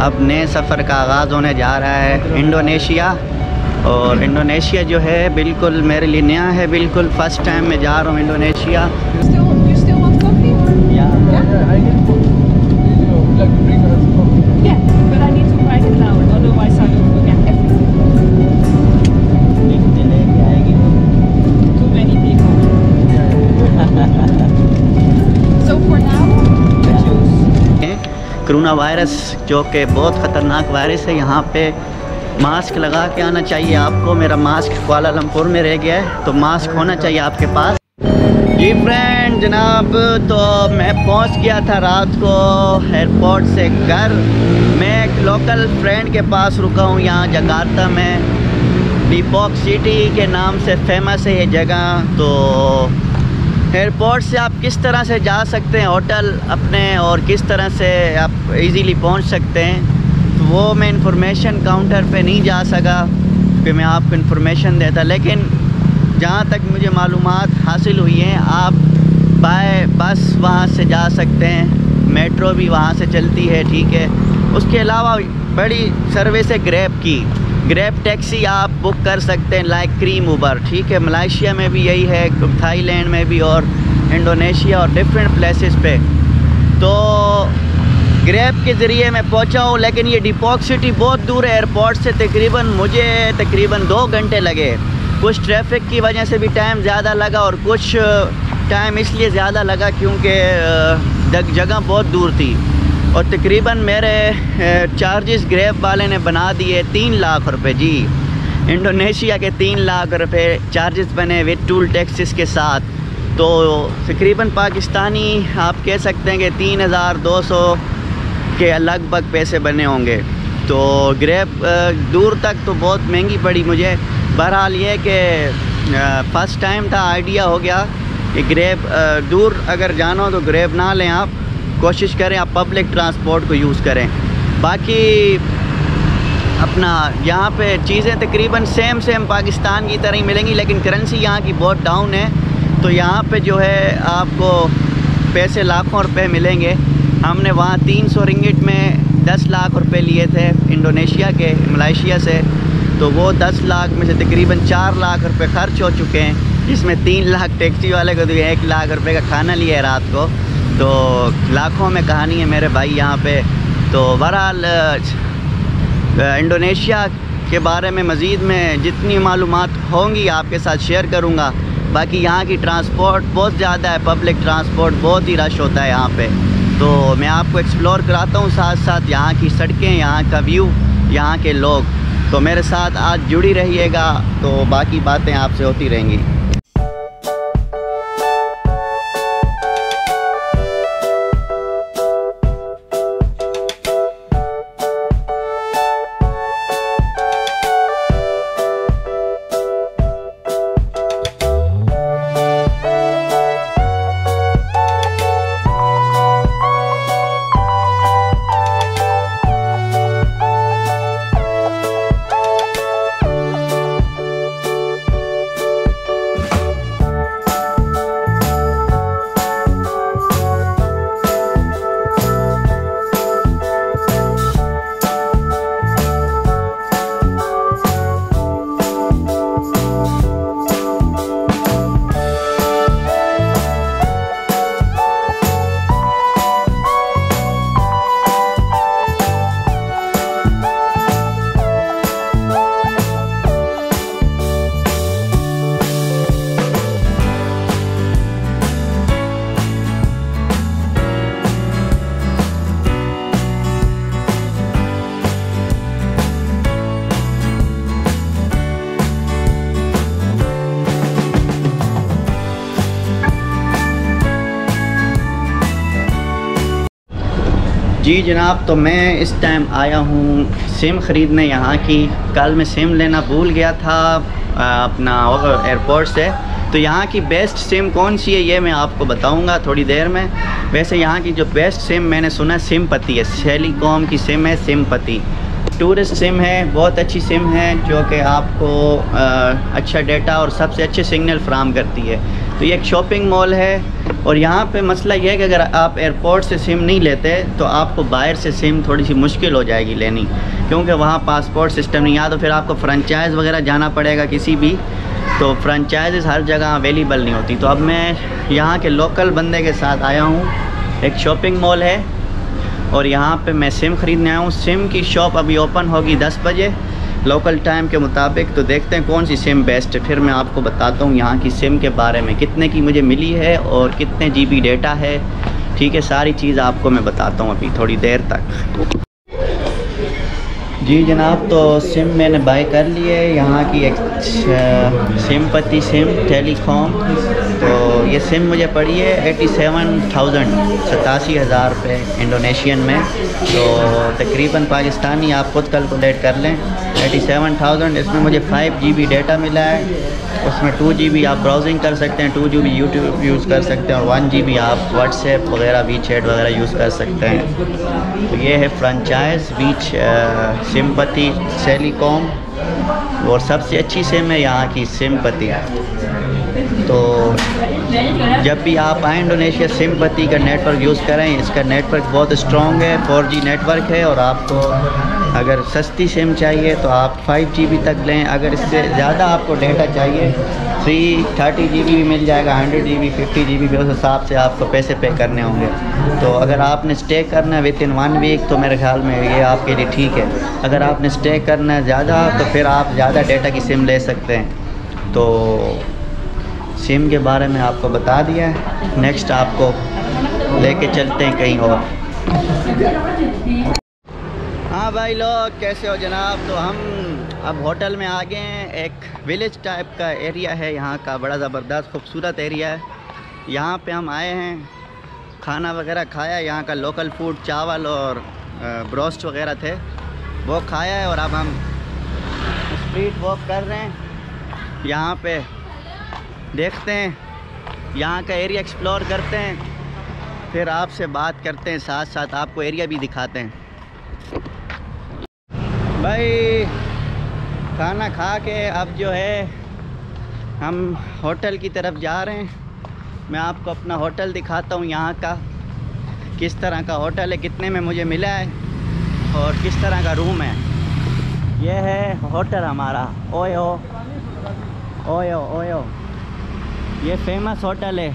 अब नए सफ़र का आगाज़ होने जा रहा है इंडोनेशिया। और इंडोनेशिया जो है बिल्कुल मेरे लिए नया है, बिल्कुल फ़र्स्ट टाइम मैं जा रहा हूँ इंडोनेशिया। कोरोना वायरस जो कि बहुत ख़तरनाक वायरस है, यहाँ पे मास्क लगा के आना चाहिए आपको। मेरा मास्क कुआलालंपुर में रह गया है, तो मास्क होना चाहिए आपके पास। जी फ्रेंड जनाब, तो मैं पहुँच गया था रात को एयरपोर्ट से घर। मैं एक लोकल फ्रेंड के पास रुका हूँ यहाँ जकार्ता में। डिपॉक सिटी के नाम से फेमस है ये जगह। तो एयरपोर्ट से आप किस तरह से जा सकते हैं होटल अपने, और किस तरह से आप इजीली पहुंच सकते हैं, तो वो मैं इंफॉर्मेशन काउंटर पे नहीं जा सका कि मैं आपको इंफॉर्मेशन देता। लेकिन जहाँ तक मुझे मालूमात हासिल हुई हैं, आप बाय बस वहाँ से जा सकते हैं, मेट्रो भी वहाँ से चलती है, ठीक है। उसके अलावा बड़ी सर्विस है ग्रैब टैक्सी आप बुक कर सकते हैं, लाइक क्रीम उबर, ठीक है। मलेशिया में भी यही है, थाईलैंड में भी, और इंडोनेशिया और डिफरेंट प्लेसेस पे। तो ग्रैब के ज़रिए मैं पहुंचा हूँ, लेकिन ये डिपॉक सिटी बहुत दूर है एयरपोर्ट से। मुझे तकरीबन 2 घंटे लगे। कुछ ट्रैफिक की वजह से भी टाइम ज़्यादा लगा, और कुछ टाइम इसलिए ज़्यादा लगा क्योंकि जगह बहुत दूर थी। और तकरीबन मेरे चार्जेस ग्रैब वाले ने बना दिए 3 लाख रुपए। जी, इंडोनेशिया के 3 लाख रुपए चार्जेस बने विद टूल टैक्सेस के साथ। तो तकरीबन पाकिस्तानी आप कह सकते हैं कि 3200 के लगभग पैसे बने होंगे। तो ग्रैब दूर तक तो बहुत महंगी पड़ी मुझे। बहरहाल ये कि फ़र्स्ट टाइम था, आइडिया हो गया कि ग्रैब दूर अगर जाना हो तो ग्रैब ना लें, आप कोशिश करें आप पब्लिक ट्रांसपोर्ट को यूज़ करें। बाकी अपना यहाँ पे चीज़ें तकरीबन सेम पाकिस्तान की तरह ही मिलेंगी, लेकिन करेंसी यहाँ की बहुत डाउन है। तो यहाँ पे जो है आपको पैसे लाखों रुपए मिलेंगे। हमने वहाँ 300 रिंगिट में 10 लाख रुपए लिए थे इंडोनेशिया के, मलेशिया से। तो वो 10 लाख में से तकरीबन 4 लाख रुपए खर्च हो चुके हैं, जिसमें 3 लाख टैक्सी वाले को दिए, 1 लाख रुपए का खाना लिया है रात को। तो लाखों में कहानी है मेरे भाई यहाँ पे। तो बहरहाल इंडोनेशिया के बारे में मज़ीद में जितनी मालूमात होंगी आपके साथ शेयर करूँगा। बाकी यहाँ की ट्रांसपोर्ट बहुत ज़्यादा है, पब्लिक ट्रांसपोर्ट बहुत ही रश होता है यहाँ पे। तो मैं आपको एक्सप्लोर कराता हूँ, साथ साथ यहाँ की सड़कें, यहाँ का व्यू, यहाँ के लोग। तो मेरे साथ आज जुड़ी रहिएगा, तो बाकी बातें आपसे होती रहेंगी। जी जनाब, तो मैं इस टाइम आया हूँ सिम ख़रीदने यहाँ की। कल मैं सिम लेना भूल गया था अपना एयरपोर्ट से। तो यहाँ की बेस्ट सिम कौन सी है ये मैं आपको बताऊँगा थोड़ी देर में। वैसे यहाँ की जो बेस्ट सिम मैंने सुना सिमपति है, सेलिकॉम की सिम है सिमपति। टूरिस्ट सिम है, बहुत अच्छी सिम है जो कि आपको अच्छा डेटा और सबसे अच्छे सिग्नल फ्राहम करती है। तो ये एक शॉपिंग मॉल है। और यहाँ पे मसला ये है कि अगर आप एयरपोर्ट से सिम नहीं लेते तो आपको बाहर से सिम थोड़ी सी मुश्किल हो जाएगी लेनी, क्योंकि वहाँ पासपोर्ट सिस्टम नहीं। या तो फिर आपको फ्रेंचाइज़ वगैरह जाना पड़ेगा किसी भी, तो फ्रेंचाइज़ हर जगह अवेलेबल नहीं होती। तो अब मैं यहाँ के लोकल बंदे के साथ आया हूँ। एक शॉपिंग मॉल है और यहाँ पे मैं सिम ख़रीदने आया हूँ। सिम की शॉप अभी ओपन होगी 10 बजे लोकल टाइम के मुताबिक। तो देखते हैं कौन सी सिम बेस्ट है, फिर मैं आपको बताता हूँ यहाँ की सिम के बारे में, कितने की मुझे मिली है और कितने GB डेटा है। ठीक है, सारी चीज़ आपको मैं बताता हूँ अभी थोड़ी देर तक। जी जनाब, तो सिम मैंने बाय कर ली है यहाँ की एक सिमपति सिम टेलीकॉम। तो ये सिम मुझे पड़ी है 87,000 रुपये इंडोनेशियन में। तो तकरीबन पाकिस्तानी आप खुद कैलकुलेट कर लें 87,000। इसमें मुझे 5 GB डेटा मिला है। उसमें 2 GB आप ब्राउजिंग कर सकते हैं, 2 GB यूट्यूब यूज़ कर सकते हैं और 1 GB आप व्हाट्सएप वगैरह वीचैट वगैरह यूज़ कर सकते हैं। तो ये है फ्रेंचाइज़ सिमपति टेलीकॉम और सबसे अच्छी सिम है यहाँ की सिमपति। तो जब भी आप आए इंडोनेशिया, सिमपति का नेटवर्क यूज़ करें। इसका नेटवर्क बहुत स्ट्रॉन्ग है, 4G नेटवर्क है। और आपको अगर सस्ती सिम चाहिए तो आप 5 GB तक लें। अगर इससे ज़्यादा आपको डेटा चाहिए 30 GB भी मिल जाएगा, 100 GB 50 GB भी, उस हिसाब से आपको पैसे पे करने होंगे। तो अगर आपने स्टे करना है विद इन 1 वीक तो मेरे ख्याल में ये आपके लिए ठीक है। अगर आपने स्टे करना है ज़्यादा तो फिर आप ज़्यादा डेटा की सिम ले सकते हैं। तो सिम के बारे में आपको बता दिया है। नेक्स्ट आपको लेके चलते हैं कहीं और। हाँ भाई लोग, कैसे हो जनाब? तो हम अब होटल में आ गए हैं। एक विलेज टाइप का एरिया है यहाँ का, बड़ा ज़बरदस्त खूबसूरत एरिया है। यहाँ पे हम आए हैं, खाना वगैरह खाया। यहाँ का लोकल फूड चावल और ब्रोस्ट वगैरह थे, वो खाया है। और अब हम स्ट्रीट वॉक कर रहे हैं। यहाँ पे देखते हैं, यहाँ का एरिया एक्सप्लोर करते हैं, फिर आपसे बात करते हैं, साथ साथ आपको एरिया भी दिखाते हैं। भाई खाना खा के अब जो है हम होटल की तरफ जा रहे हैं। मैं आपको अपना होटल दिखाता हूँ, यहाँ का किस तरह का होटल है, कितने में मुझे मिला है और किस तरह का रूम है। यह है होटल हमारा ओयो ओयो ओयो। ये फेमस होटल है